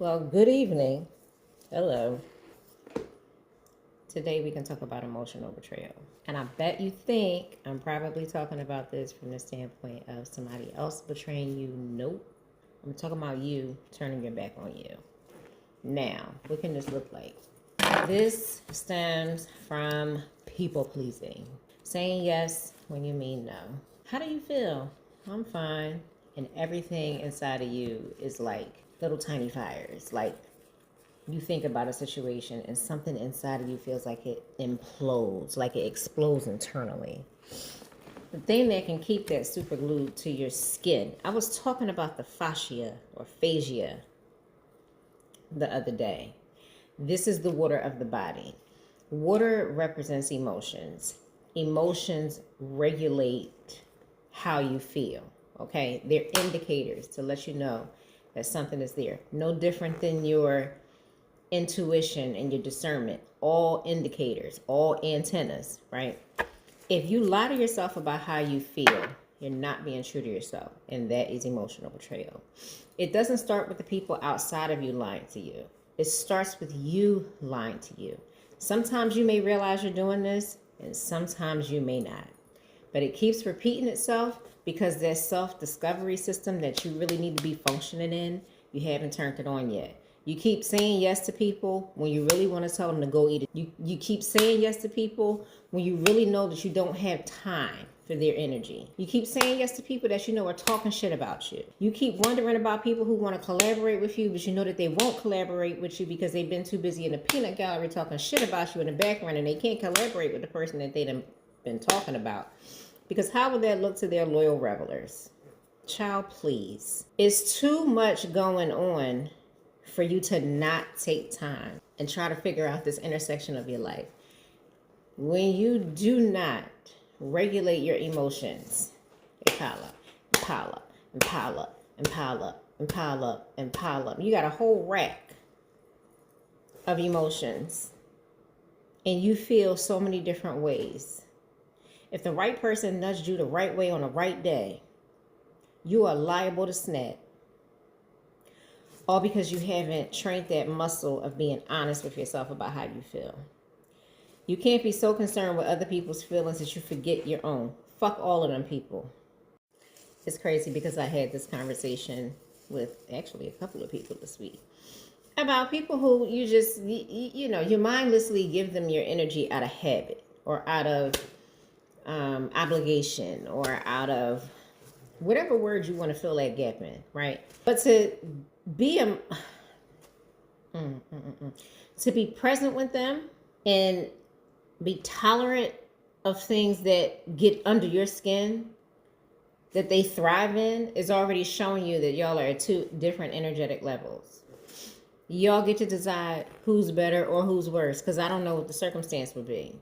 Well, good evening. Hello. Today we can talk about emotional betrayal. And I bet you think I'm probably talking about this from the standpoint of somebody else betraying you. Nope. I'm talking about you turning your back on you. Now, what can this look like? This stems from people pleasing. Saying yes when you mean no. How do you feel? I'm fine. And everything inside of you is like little tiny fires. Like you think about a situation and something inside of you feels like it implodes, like it explodes internally. The thing that can keep that super glued to your skin. I was talking about the fascia or fascia the other day. This is the water of the body. Water represents emotions. Emotions regulate how you feel. Okay, they're indicators to let you know that something is there. No different than your intuition and your discernment. All indicators, all antennas, right? If you lie to yourself about how you feel, you're not being true to yourself, and that is emotional betrayal. It doesn't start with the people outside of you lying to you. It starts with you lying to you. Sometimes you may realize you're doing this, and sometimes you may not. But it keeps repeating itself because that self-discovery system that you really need to be functioning in, you haven't turned it on yet. You keep saying yes to people when you really want to tell them to go eat it. You keep saying yes to people when you really know that you don't have time for their energy. You keep saying yes to people that you know are talking shit about you. You keep wondering about people who want to collaborate with you, but you know that they won't collaborate with you because they've been too busy in the peanut gallery talking shit about you in the background, and they can't collaborate with the person that they've been talking about. Because how would that look to their loyal revelers? Child, please. It's too much going on for you to not take time and try to figure out this intersection of your life. When you do not regulate your emotions, they pile up, and pile up, and pile up, and pile up, and pile up, and pile up. You got a whole rack of emotions, and you feel so many different ways. If the right person nudged you the right way on the right day, you are liable to snap. All because you haven't trained that muscle of being honest with yourself about how you feel. You can't be so concerned with other people's feelings that you forget your own. Fuck all of them people. It's crazy because I had this conversation with actually a couple of people this week about people who you just, you mindlessly give them your energy out of habit or out of obligation or out of whatever word you want to fill that gap in, right? But to be to be present with them and be tolerant of things that get under your skin that they thrive in is already showing you that y'all are at two different energetic levels. Y'all get to decide who's better or who's worse, because I don't know what the circumstance would be.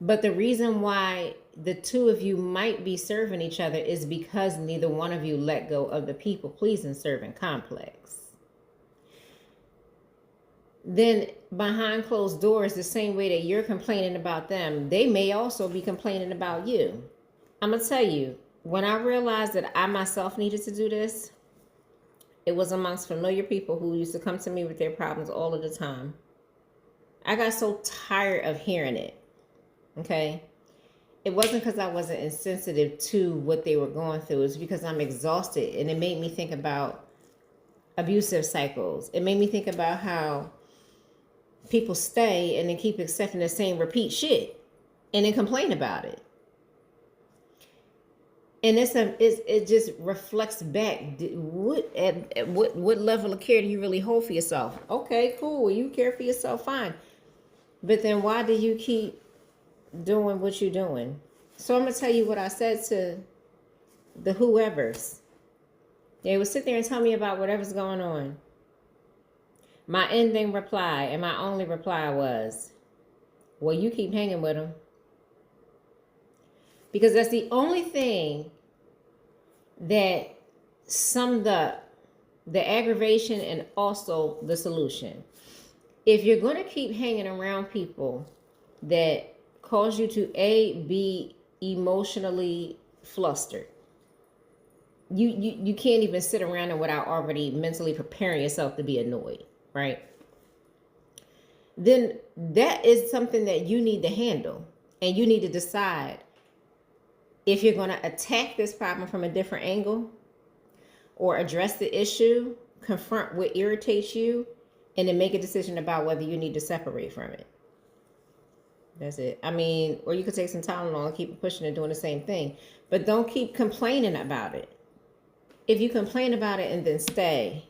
But the reason why the two of you might be serving each other is because neither one of you let go of the people-pleasing serving complex. Then behind closed doors, the same way that you're complaining about them, they may also be complaining about you. I'm going to tell you, when I realized that I myself needed to do this, it was amongst familiar people who used to come to me with their problems all of the time. I got so tired of hearing it. Okay? It wasn't because I wasn't insensitive to what they were going through. It's because I'm exhausted, and it made me think about abusive cycles. It made me think about how people stay and then keep accepting the same repeat shit and then complain about it. And it just reflects back. What level of care do you really hold for yourself? Okay, cool. You care for yourself, fine. But then why do you keep doing what you're doing? So I'm going to tell you what I said to the whoever's. They would sit there and tell me about whatever's going on. My ending reply, and my only reply was, well, you keep hanging with them. Because that's the only thing that summed up the aggravation and also the solution. If you're going to keep hanging around people that cause you to be emotionally flustered, you can't even sit around and without already mentally preparing yourself to be annoyed, right? Then that is something that you need to handle, and you need to decide if you're going to attack this problem from a different angle or address the issue, confront what irritates you, and then make a decision about whether you need to separate from it. That's it. I mean, or you could take some Tylenol and keep pushing and doing the same thing, but don't keep complaining about it. If you complain about it and then stay,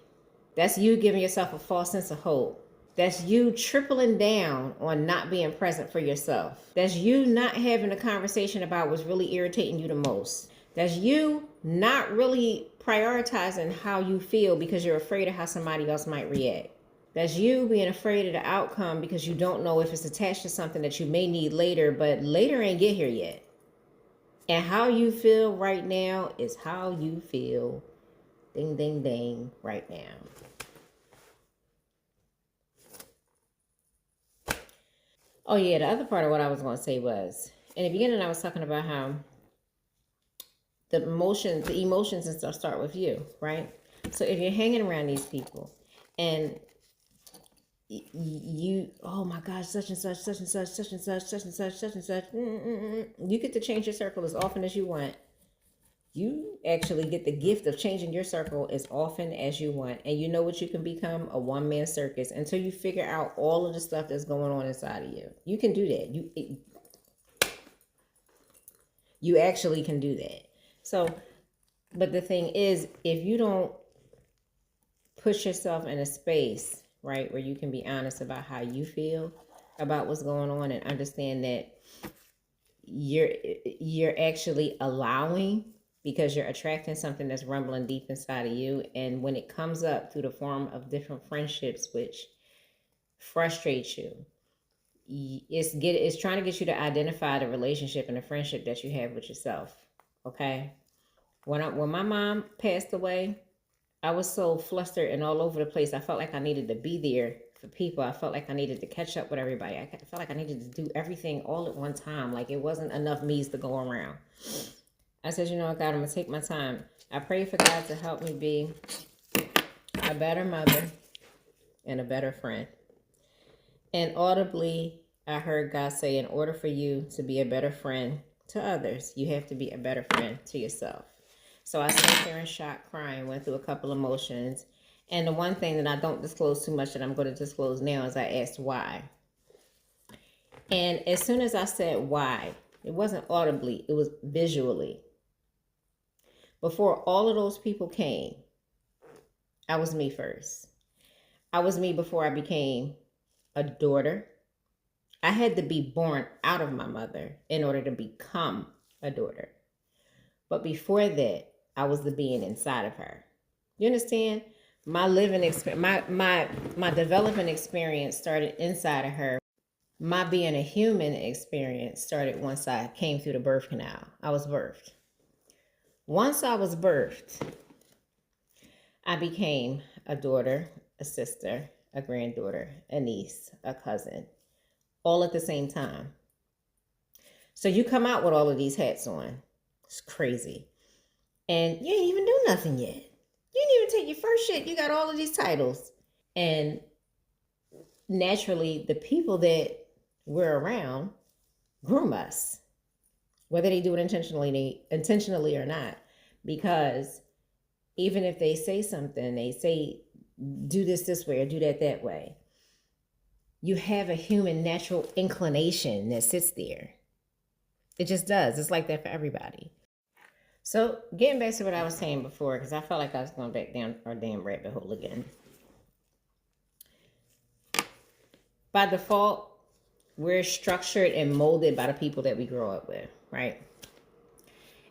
that's you giving yourself a false sense of hope. That's you tripling down on not being present for yourself. That's you not having a conversation about what's really irritating you the most. That's you not really prioritizing how you feel because you're afraid of how somebody else might react. That's you being afraid of the outcome because you don't know if it's attached to something that you may need later, but later ain't get here yet. And how you feel right now is how you feel, ding, ding, ding, right now. Oh yeah, the other part of what I was going to say was, in the beginning I was talking about how the emotions and stuff start with you, right? So if you're hanging around these people and you, oh my gosh, such and such, such and such, such and such, such and such, such and such, you get to change your circle as often as you want. You actually get the gift of changing your circle as often as you want. And you know what you can become? A one-man circus until you figure out all of the stuff that's going on inside of you. You can do that. You actually can do that. So, but the thing is, if you don't push yourself in a space, right, where you can be honest about how you feel about what's going on and understand that you're actually allowing, because you're attracting something that's rumbling deep inside of you. And when it comes up through the form of different friendships, which frustrates you, it's trying to get you to identify the relationship and the friendship that you have with yourself. Okay. When my mom passed away, I was so flustered and all over the place. I felt like I needed to be there for people. I felt like I needed to catch up with everybody. I felt like I needed to do everything all at one time. Like it wasn't enough me's to go around. I said, you know what, God, I'm going to take my time. I pray for God to help me be a better mother and a better friend. And audibly, I heard God say, in order for you to be a better friend to others, you have to be a better friend to yourself. So I sat there in shock, crying, went through a couple emotions. And the one thing that I don't disclose too much that I'm going to disclose now is I asked why. And as soon as I said why, it wasn't audibly, it was visually. Before all of those people came, I was me first. I was me before I became a daughter. I had to be born out of my mother in order to become a daughter. But before that, I was the being inside of her. You understand? My living experience, my development experience started inside of her. My being a human experience started once I came through the birth canal. I was birthed. Once I was birthed, I became a daughter, a sister, a granddaughter, a niece, a cousin, all at the same time. So you come out with all of these hats on. It's crazy. And you ain't even do nothing yet. You didn't even take your first shit. You got all of these titles. And naturally, the people that we're around groom us, whether they do it intentionally or not. Because even if they say something, they say, do this way or do that way. You have a human natural inclination that sits there. It just does. It's like that for everybody. So getting back to what I was saying before, because I felt like I was going back down our damn rabbit hole again. By default, we're structured and molded by the people that we grow up with, right?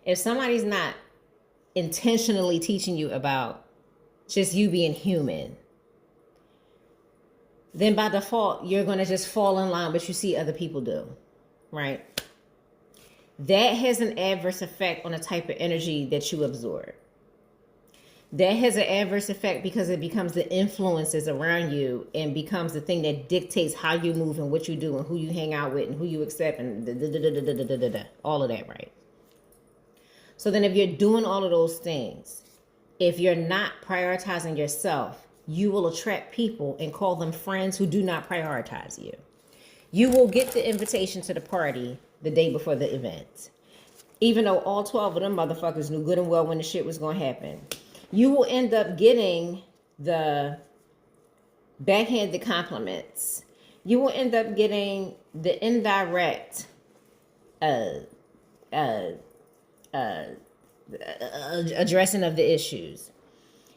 If somebody's not intentionally teaching you about just you being human, then by default, you're going to just fall in line with what you see other people do, right? That has an adverse effect on the type of energy that you absorb. That has an adverse effect because it becomes the influences around you and becomes the thing that dictates how you move and what you do and who you hang out with and who you accept and all of that, right? So then if you're doing all of those things, if you're not prioritizing yourself, you will attract people and call them friends who do not prioritize you. You will get the invitation to the party the day before the event, even though all 12 of them motherfuckers knew good and well when the shit was going to happen. You will end up getting the backhanded compliments. You will end up getting the indirect addressing of the issues.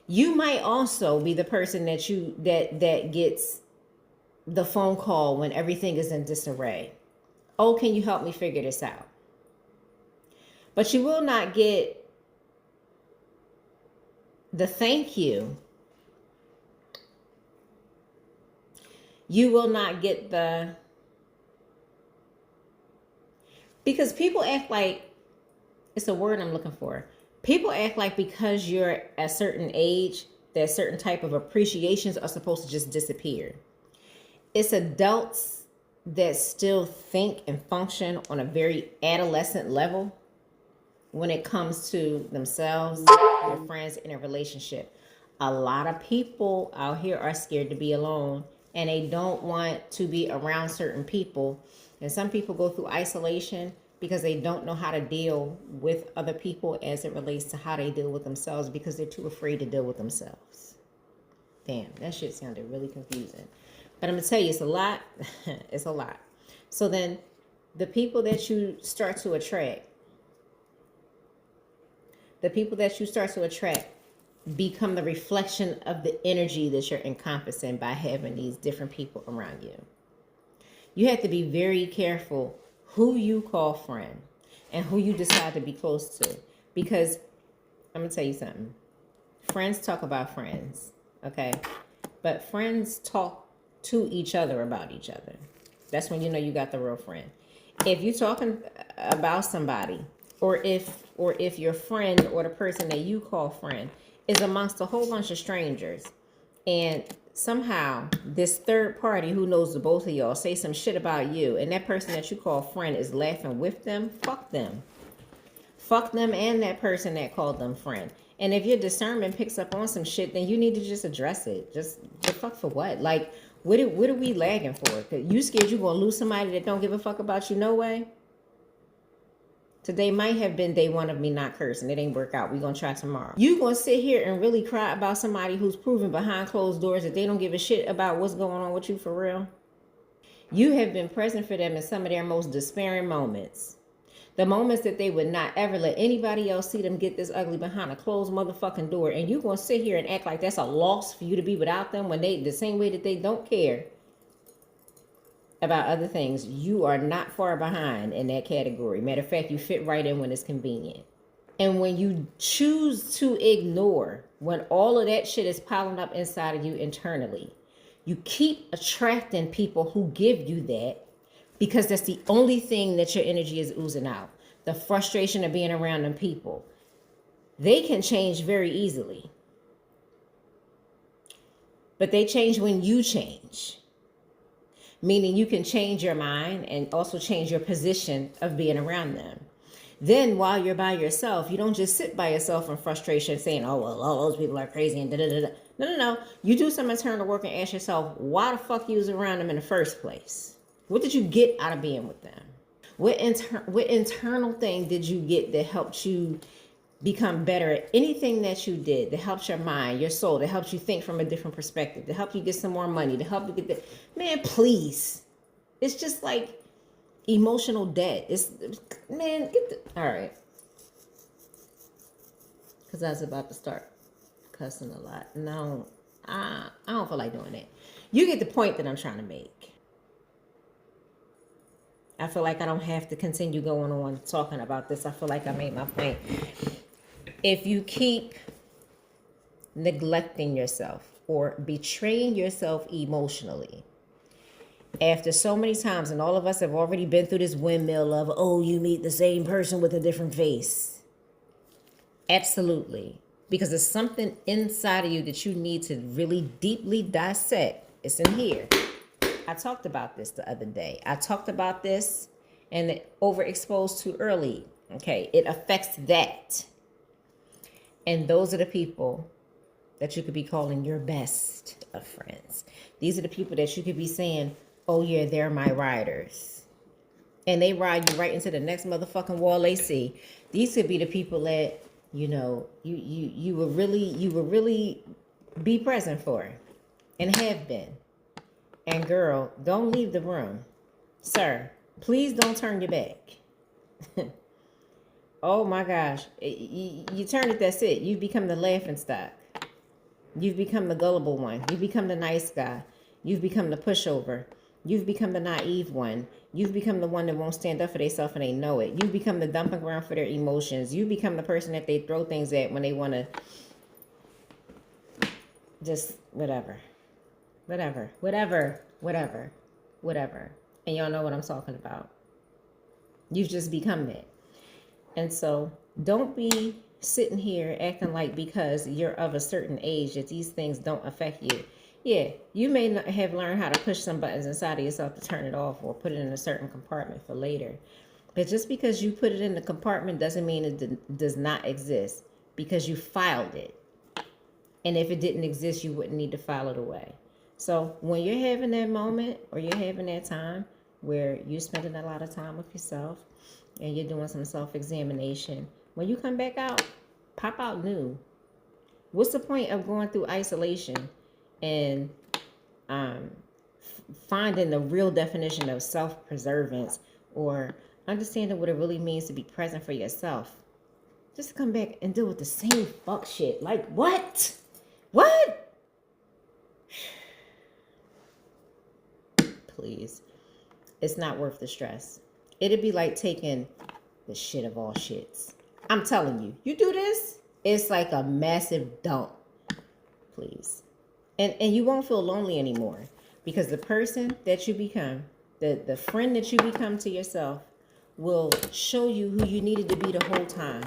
You might also be the person that gets the phone call when everything is in disarray. Oh, can you help me figure this out? But you will not get the thank you. You will not get the, because people act like, it's a word I'm looking for. People act like because you're a certain age, that certain type of appreciations are supposed to just disappear. It's adults that still think and function on a very adolescent level when it comes to themselves, their friends, and their relationship. A lot of people out here are scared to be alone, and they don't want to be around certain people. And some people go through isolation because they don't know how to deal with other people as it relates to how they deal with themselves, because they're too afraid to deal with themselves. Damn, that shit sounded really confusing. But I'm going to tell you, it's a lot. It's a lot. So then the people that you start to attract, become the reflection of the energy that you're encompassing by having these different people around you. You have to be very careful who you call friend and who you decide to be close to. Because I'm going to tell you something. Friends talk about friends, okay? But friends talk to each other about each other. That's when you know you got the real friend. If you're talking about somebody, or if your friend or the person that you call friend is amongst a whole bunch of strangers, and somehow this third party who knows the both of y'all say some shit about you, and that person that you call friend is laughing with them, fuck them. Fuck them and that person that called them friend. And if your discernment picks up on some shit, then you need to just address it. Just the fuck for what? Like, what are we lagging for? Cause you scared you gonna lose somebody that don't give a fuck about you no way? Today might have been day one of me not cursing. It ain't work out. We gonna try tomorrow. You gonna sit here and really cry about somebody who's proven behind closed doors that they don't give a shit about what's going on with you for real? You have been present for them in some of their most despairing moments. The moments that they would not ever let anybody else see them get this ugly behind a closed motherfucking door. And you gonna sit here and act like that's a loss for you to be without them when they, the same way that they don't care about other things. You are not far behind in that category. Matter of fact, you fit right in when it's convenient. And when you choose to ignore when all of that shit is piling up inside of you internally, you keep attracting people who give you that, because that's the only thing that your energy is oozing out. The frustration of being around them people. They can change very easily. But they change when you change. Meaning you can change your mind and also change your position of being around them. Then while you're by yourself, you don't just sit by yourself in frustration saying, oh, well, all those people are crazy and da-da-da-da. No. You do some internal work and ask yourself, why the fuck you was around them in the first place? What did you get out of being with them? What internal thing did you get that helped you become better at anything that you did, that helps your mind, your soul, that helps you think from a different perspective, to help you get some more money, to help you get that? Man, please. It's just like emotional debt. Man, get the, all right. Because I was about to start cussing a lot. No, I don't feel like doing that. You get the point that I'm trying to make. I feel like I don't have to continue going on talking about this. I feel like I made my point. If you keep neglecting yourself or betraying yourself emotionally, after so many times, and all of us have already been through this windmill of, oh, you meet the same person with a different face. Absolutely. Because there's something inside of you that you need to really deeply dissect. It's in here. I talked about this the other day. I talked about this and overexposed too early. Okay, it affects that. And those are the people that you could be calling your best of friends. These are the people that you could be saying, oh yeah, they're my riders. And they ride you right into the next motherfucking wall they see. These could be the people that, you know, you would really be present for and have been. And girl, don't leave the room. Sir, please don't turn your back. Oh my gosh. You turn it, that's it. You've become the laughing stock. You've become the gullible one. You've become the nice guy. You've become the pushover. You've become the naive one. You've become the one that won't stand up for themselves and they know it. You've become the dumping ground for their emotions. You become the person that they throw things at when they want to just whatever. And y'all know what I'm talking about. You've just become that. And so don't be sitting here acting like because you're of a certain age that these things don't affect you. Yeah, you may not have learned how to push some buttons inside of yourself to turn it off or put it in a certain compartment for later. But just because you put it in the compartment doesn't mean it does not exist, because you filed it. And if it didn't exist, you wouldn't need to file it away. So when you're having that moment or you're having that time where you're spending a lot of time with yourself and you're doing some self-examination, when you come back out, pop out new. What's the point of going through isolation and finding the real definition of self-preservance or understanding what it really means to be present for yourself? Just come back and deal with the same fuck shit. Like, what? What? Please. It's not worth the stress. It'd be like taking the shit of all shits. I'm telling you, you do this, it's like a massive dump. Please. And you won't feel lonely anymore, because the person that you become, the friend that you become to yourself, will show you who you needed to be the whole time.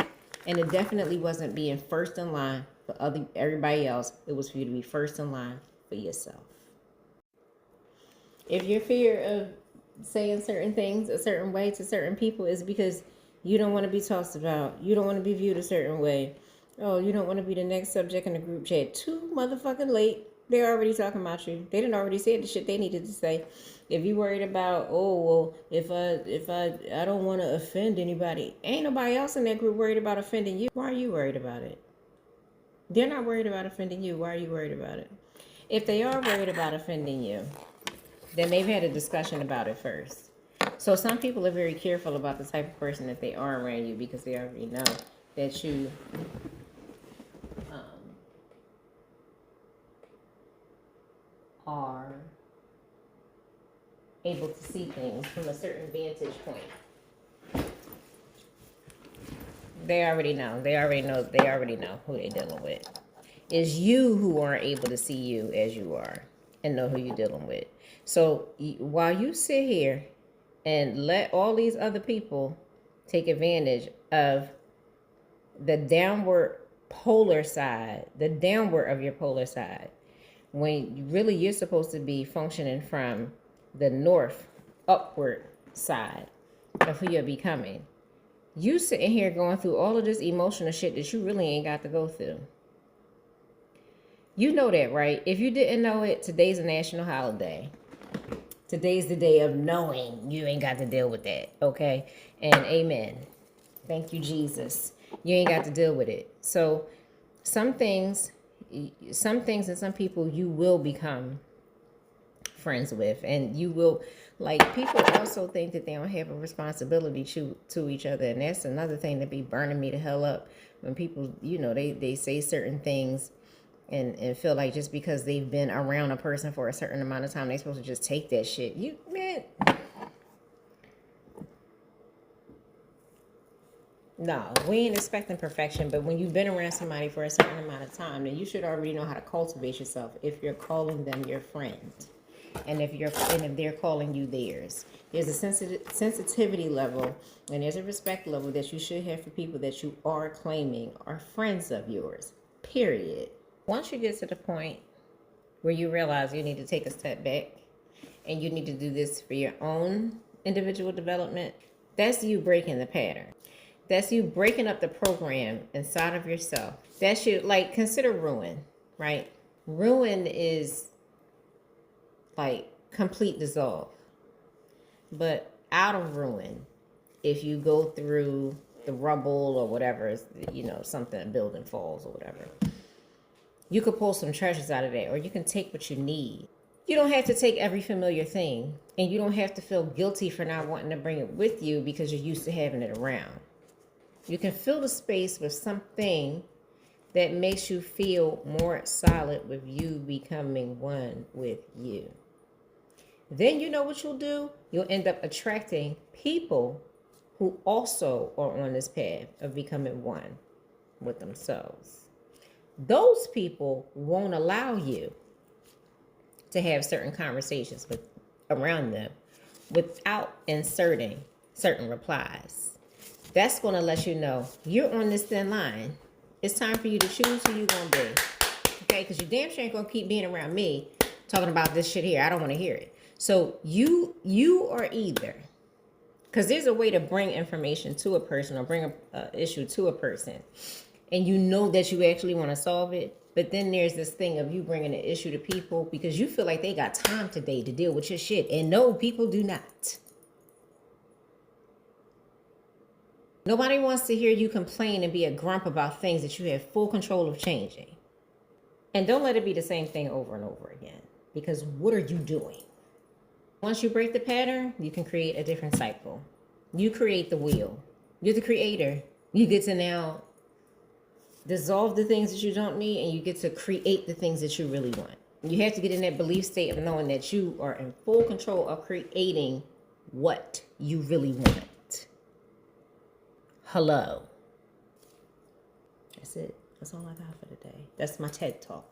And it definitely wasn't being first in line for everybody else. It was for you to be first in line for yourself. If your fear of saying certain things a certain way to certain people is because you don't want to be tossed about, you don't want to be viewed a certain way, oh, you don't want to be the next subject in the group chat, too motherfucking late. They're already talking about you. They didn't already say the shit they needed to say. If you worried about, oh, well, if I don't want to offend anybody, ain't nobody else in that group worried about offending you. Why are you worried about it? They're not worried about offending you. Why are you worried about it? If they are worried about offending you, then they've had a discussion about it first. So some people are very careful about the type of person that they are around you, because they already know that you are able to see things from a certain vantage point. They already know who they're dealing with. It's you who aren't able to see you as you are and know who you're dealing with. So while you sit here and let all these other people take advantage of the downward polar side, the downward of your polar side, when really you're supposed to be functioning from the north upward side of who you're becoming, you sitting here going through all of this emotional shit that you really ain't got to go through. You know that, right? If you didn't know it, today's a national holiday. Today's the day of knowing you ain't got to deal with that, okay? And amen. Thank you, Jesus. You ain't got to deal with it. So some things and some people you will become friends with, and you will, like, people also think that they don't have a responsibility to each other, and that's another thing that be burning me the hell up when people, you know, they say certain things and feel like just because they've been around a person for a certain amount of time, they're supposed to just take that shit. No, we ain't expecting perfection, but when you've been around somebody for a certain amount of time, then you should already know how to cultivate yourself if you're calling them your friend. And if they're calling you theirs. There's a sensitivity level and there's a respect level that you should have for people that you are claiming are friends of yours. Period. Once you get to the point where you realize you need to take a step back and you need to do this for your own individual development, that's you breaking the pattern. That's you breaking up the program inside of yourself. That's you, like, consider ruin, right? Ruin is like complete dissolve. But out of ruin, if you go through the rubble or whatever, something, a building falls or whatever, you could pull some treasures out of there, or you can take what you need. You don't have to take every familiar thing, and you don't have to feel guilty for not wanting to bring it with you because you're used to having it around. You can fill the space with something that makes you feel more solid with you becoming one with you. Then you know what you'll do? You'll end up attracting people who also are on this path of becoming one with themselves. Those people won't allow you to have certain conversations around them without inserting certain replies. That's going to let you know you're on this thin line. It's time for you to choose who you're going to be. Okay? Because you damn sure ain't going to keep being around me talking about this shit here. I don't want to hear it. So you are either, because there's a way to bring information to a person or bring an issue to a person, and you know that you actually want to solve it. But then there's this thing of you bringing an issue to people because you feel like they got time today to deal with your shit. And no, people do not. Nobody wants to hear you complain and be a grump about things that you have full control of changing. And don't let it be the same thing over and over again. Because what are you doing? Once you break the pattern, you can create a different cycle. You create the wheel. You're the creator. You get to now dissolve the things that you don't need, and you get to create the things that you really want. You have to get in that belief state of knowing that you are in full control of creating what you really want. Hello. That's it. That's all I got for today. That's my TED Talk.